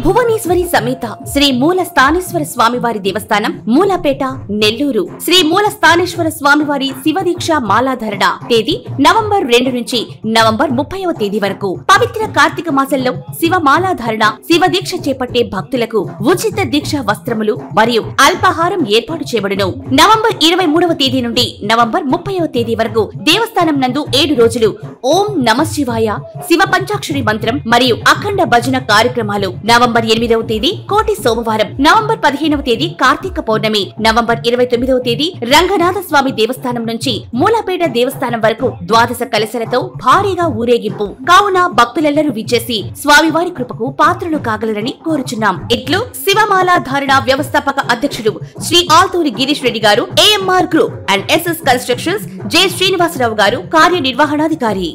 భువనేశ్వరి సమేత శ్రీ మూల స్థానేశ్వర స్వామివారి దేవస్థానం మూలపేట నెల్లూరు. శ్రీ మూల స్థానేశ్వర స్వామివారి శివదీక్ష మాలాధరణ తేదీ నవంబర్ 2 నుంచి నవంబర్ 30వ తేదీ వరకు. పవిత్ర కార్తీక మాసంలో శివ మాలాధరణ శివదీక్ష చేపట్టే భక్తులకు ఉచిత దీక్ష వస్త్రములు మరియు అల్పాహారం ఏర్పాటు చేయబడును. నవంబర్ 23వ తేదీ నుండి నవంబర్ 30వ తేదీ వరకు దేవస్థానం నందు 7 రోజులు ఓం నమః శివాయ శివ పంచాక్షరి మంత్రం మరియు అఖండ భజన కార్యక్రమాలు. నవంబర్ 8వ తేదీ కోటి సోమవారం, నవంబర్ 15వ తేదీ కార్తీక పౌర్ణమి, నవంబర్ 29వ తేదీ రంగనాథ స్వామి దేవస్థానం నుంచి మూలపేట దేవస్థానం వరకు ద్వాదశ కలశలతో భారీగా ఊరేగింపు. కావున భక్తులెల్లరూ విచ్చేసి స్వామివారి కృపకు పాత్రలు కాగలరని కోరుచున్నాం. ఇట్లు శివమాల ధారణ వ్యవస్థాపక అధ్యక్షుడు Shri Alturi Girish Reddy garu, AMR group and SS constructions, J Srinivasarao garu కార్యనిర్వహణాధికారి.